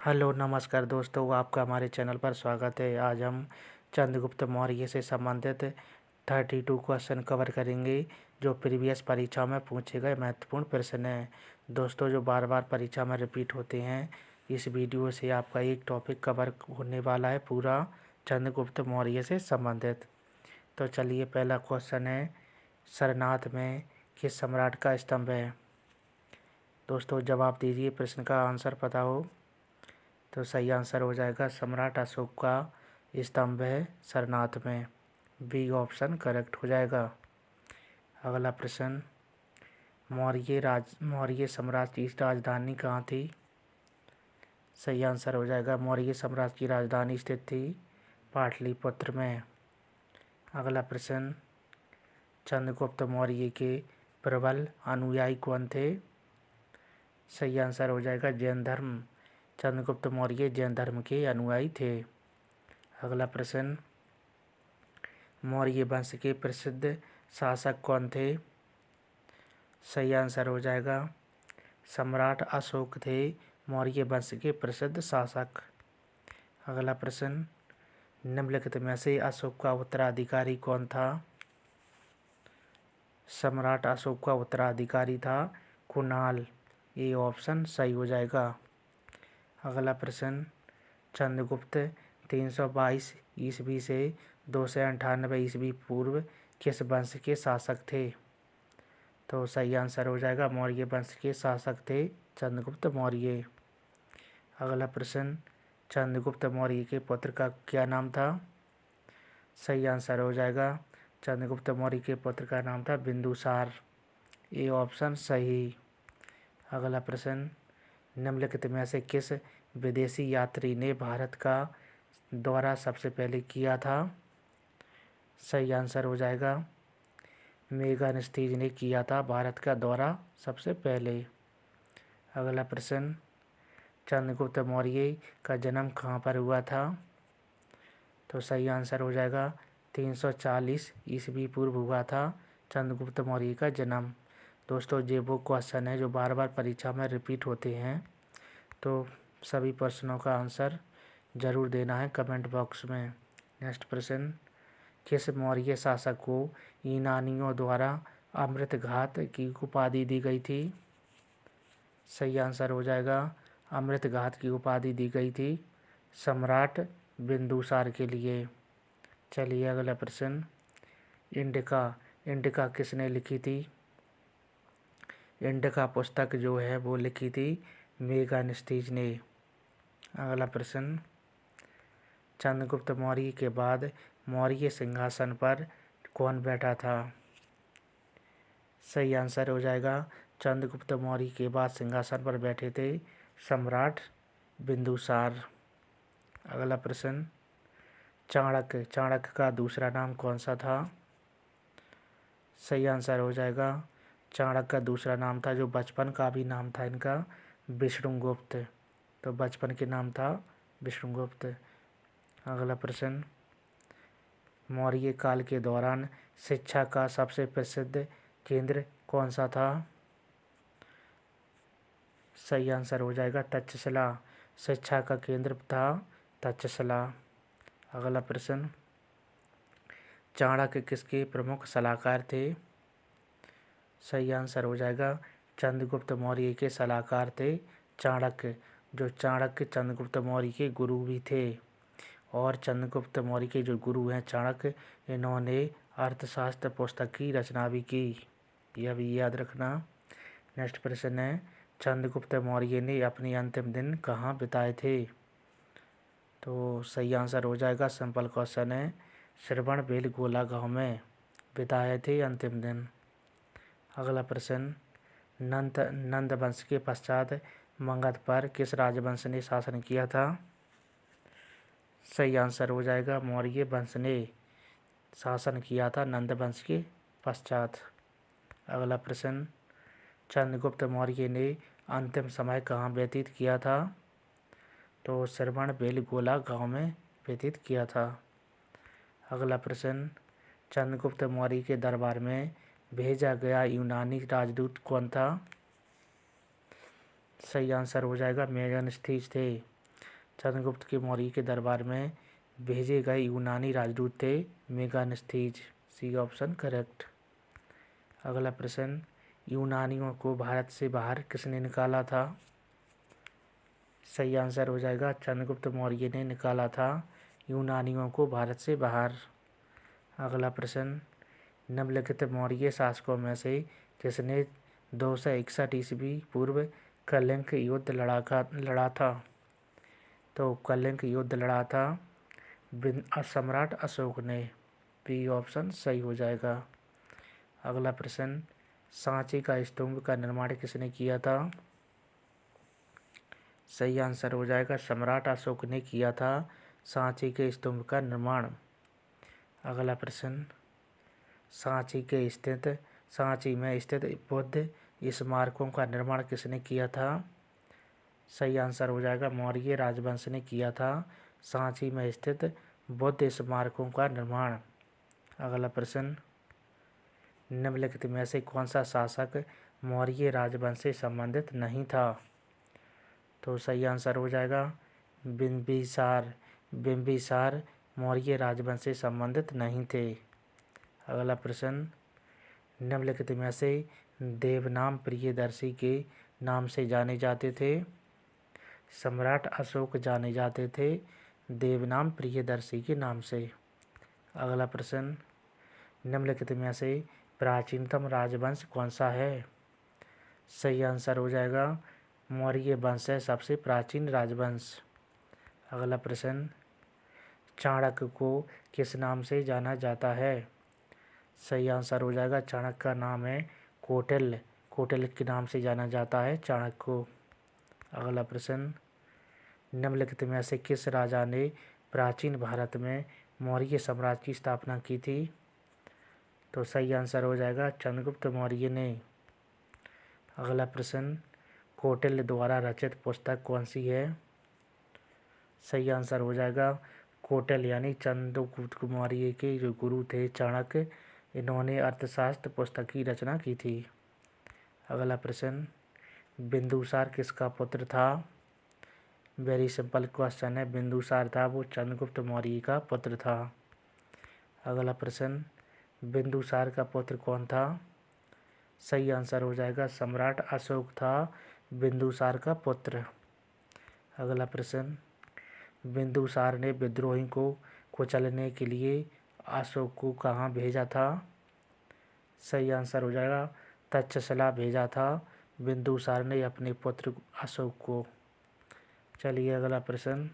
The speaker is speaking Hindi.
हेलो नमस्कार दोस्तों, आपका हमारे चैनल पर स्वागत है। आज हम चंद्रगुप्त मौर्य से संबंधित 32 क्वेश्चन कवर करेंगे जो प्रीवियस परीक्षा में पूछे गए महत्वपूर्ण प्रश्न हैं। दोस्तों, जो बार बार परीक्षा में रिपीट होते हैं, इस वीडियो से आपका एक टॉपिक कवर होने वाला है पूरा चंद्रगुप्त मौर्य से संबंधित। तो चलिए, पहला क्वेश्चन है, सरनाथ में किस सम्राट का स्तंभ है? दोस्तों जवाब दीजिए, प्रश्न का आंसर पता हो तो सही आंसर हो जाएगा सम्राट अशोक का स्तंभ है सरनाथ में। बी ऑप्शन करेक्ट हो जाएगा। अगला प्रश्न, मौर्य साम्राज्य की राजधानी कहाँ थी? सही आंसर हो जाएगा मौर्य साम्राज्य की राजधानी स्थित थी पाटलिपुत्र में। अगला प्रश्न, चंद्रगुप्त मौर्य के प्रबल अनुयायी कौन थे? सही आंसर हो जाएगा जैन धर्म। चंद्रगुप्त मौर्य जैन धर्म के अनुयायी थे। अगला प्रश्न, मौर्य वंश के प्रसिद्ध शासक कौन थे? सही आंसर हो जाएगा सम्राट अशोक थे मौर्य वंश के प्रसिद्ध शासक। अगला प्रश्न, निम्नलिखित में से अशोक का उत्तराधिकारी कौन था? सम्राट अशोक का उत्तराधिकारी था कुणाल। ये ऑप्शन सही हो जाएगा। अगला प्रश्न, चंद्रगुप्त 322 ईस्वी से 298 ईस्वी पूर्व किस वंश के शासक थे? तो सही आंसर हो जाएगा मौर्य वंश के शासक थे चंद्रगुप्त मौर्य। अगला प्रश्न, चंद्रगुप्त मौर्य के पुत्र का क्या नाम था? सही आंसर हो जाएगा चंद्रगुप्त मौर्य के पुत्र का नाम था बिंदुसार। ये ऑप्शन सही। अगला प्रश्न, निम्नलिखित में से किस विदेशी यात्री ने भारत का दौरा सबसे पहले किया था? सही आंसर हो जाएगा मेगास्थनीज ने किया था भारत का दौरा सबसे पहले। अगला प्रश्न, चंद्रगुप्त मौर्य का जन्म कहाँ पर हुआ था? तो सही आंसर हो जाएगा 340 ईस्वी पूर्व हुआ था चंद्रगुप्त मौर्य का जन्म। दोस्तों, ये वो क्वेश्चन है जो बार बार परीक्षा में रिपीट होते हैं, तो सभी प्रश्नों का आंसर ज़रूर देना है कमेंट बॉक्स में। नेक्स्ट प्रश्न, किस मौर्य शासक को यूनानियों द्वारा अमृत घात की उपाधि दी गई थी? सही आंसर हो जाएगा अमृत घात की उपाधि दी गई थी सम्राट बिंदुसार के लिए। चलिए अगला प्रश्न, इंडिका किसने लिखी थी? इंडिका पुस्तक जो है वो लिखी थी मेगास्थनीज ने। अगला प्रश्न, चंद्रगुप्त मौर्य के बाद मौर्य सिंहासन पर कौन बैठा था? सही आंसर हो जाएगा चंद्रगुप्त मौर्य के बाद सिंहासन पर बैठे थे सम्राट बिंदुसार। अगला प्रश्न, चाणक्य का दूसरा नाम कौन सा था? सही आंसर हो जाएगा चाणक्य का दूसरा नाम था, जो बचपन का भी नाम था इनका, विष्णुगुप्त। तो बचपन के नाम था विष्णुगुप्त। अगला प्रश्न, मौर्य काल के दौरान शिक्षा का सबसे प्रसिद्ध केंद्र कौन सा था? सही आंसर हो जाएगा तक्षशिला। शिक्षा का केंद्र था तक्षशिला। अगला प्रश्न, चाणक्य किसके प्रमुख सलाहकार थे? सही आंसर हो जाएगा चंद्रगुप्त मौर्य के सलाहकार थे चाणक्य, जो चाणक्य चंद्रगुप्त मौर्य के गुरु भी थे। और चंद्रगुप्त मौर्य के जो गुरु हैं चाणक्य, इन्होंने अर्थशास्त्र पुस्तक की रचना भी की, यह भी याद रखना। नेक्स्ट प्रश्न है, चंद्रगुप्त मौर्य ने अपने अंतिम दिन कहाँ बिताए थे? तो सही आंसर हो जाएगा, सिंपल क्वेश्चन है, श्रवणबेलगोला गांव में बिताए थे अंतिम दिन। अगला प्रश्न, नंद वंश के पश्चात मगध पर किस राजवंश ने शासन किया था? सही आंसर हो जाएगा मौर्य वंश ने शासन किया था नंद वंश के पश्चात। अगला प्रश्न, चंद्रगुप्त मौर्य ने अंतिम समय कहाँ व्यतीत किया था? तो श्रवणबेलगोला गांव में व्यतीत किया था। अगला प्रश्न, चंद्रगुप्त मौर्य के दरबार में भेजा गया यूनानी राजदूत कौन था? सही आंसर हो जाएगा मेगास्थनीज थे। चंद्रगुप्त के मौर्य के दरबार में भेजे गए यूनानी राजदूत थे मेगास्थनीज। C option correct. अगला प्रश्न, यूनानियों को भारत से बाहर किसने निकाला था? सही आंसर हो जाएगा चंद्रगुप्त मौर्य ने निकाला था यूनानियों को भारत से बाहर। अगला प्रश्न, निम्नलिखित मौर्य शासकों में से किसने 261 ईस्वी पूर्व कलिंग युद्ध लड़ा था? तो कलिंग युद्ध लड़ा था सम्राट अशोक ने। बी ऑप्शन सही हो जाएगा। अगला प्रश्न, सांची का स्तूप का निर्माण किसने किया था? सही आंसर हो जाएगा सम्राट अशोक ने किया था सांची के स्तूप का निर्माण। अगला प्रश्न, सांची में स्थित बुद्ध स्मारकों का निर्माण किसने किया था? सही आंसर हो जाएगा मौर्य राजवंश ने किया था सांची में स्थित बुद्ध स्मारकों का निर्माण। अगला प्रश्न, निम्नलिखित में से कौन सा शासक मौर्य राजवंश से संबंधित नहीं था? तो सही आंसर हो जाएगा बिंबिसार। बिंबिसार मौर्य राजवंश से संबंधित नहीं थे। अगला प्रश्न, निम्नलिखित में से देवनाम प्रियदर्शी के नाम से जाने जाते थे? सम्राट अशोक जाने जाते थे देवनाम प्रियदर्शी के नाम से। अगला प्रश्न, निम्नलिखित में से प्राचीनतम राजवंश कौन सा है? सही आंसर हो जाएगा मौर्य वंश है सबसे प्राचीन राजवंश। अगला प्रश्न, चाणक्य को किस नाम से जाना जाता है? सही आंसर हो जाएगा चाणक्य का नाम है कौटिल्य। कौटिल्य के नाम से जाना जाता है चाणक्य को। अगला प्रश्न, निम्नलिखित में से किस राजा ने प्राचीन भारत में मौर्य साम्राज्य की स्थापना की थी? तो सही आंसर हो जाएगा चंद्रगुप्त मौर्य ने। अगला प्रश्न, कौटिल्य द्वारा रचित पुस्तक कौन सी है? सही आंसर हो जाएगा कौटिल्य यानी चंद्रगुप्त मौर्य के जो गुरु थे चाणक्य, इन्होंने अर्थशास्त्र पुस्तक की रचना की थी। अगला प्रश्न, बिंदुसार किसका पुत्र था? वेरी सिंपल क्वेश्चन है, बिंदुसार था वो चंद्रगुप्त मौर्य का पुत्र था। अगला प्रश्न, बिंदुसार का पुत्र कौन था? सही आंसर हो जाएगा सम्राट अशोक था बिंदुसार का पुत्र। अगला प्रश्न, बिंदुसार ने विद्रोही को कुचलने के लिए अशोक को कहाँ भेजा था? सही आंसर हो जाएगा तक्षशिला भेजा था बिंदुसार ने अपने पुत्र अशोक को। चलिए अगला प्रश्न,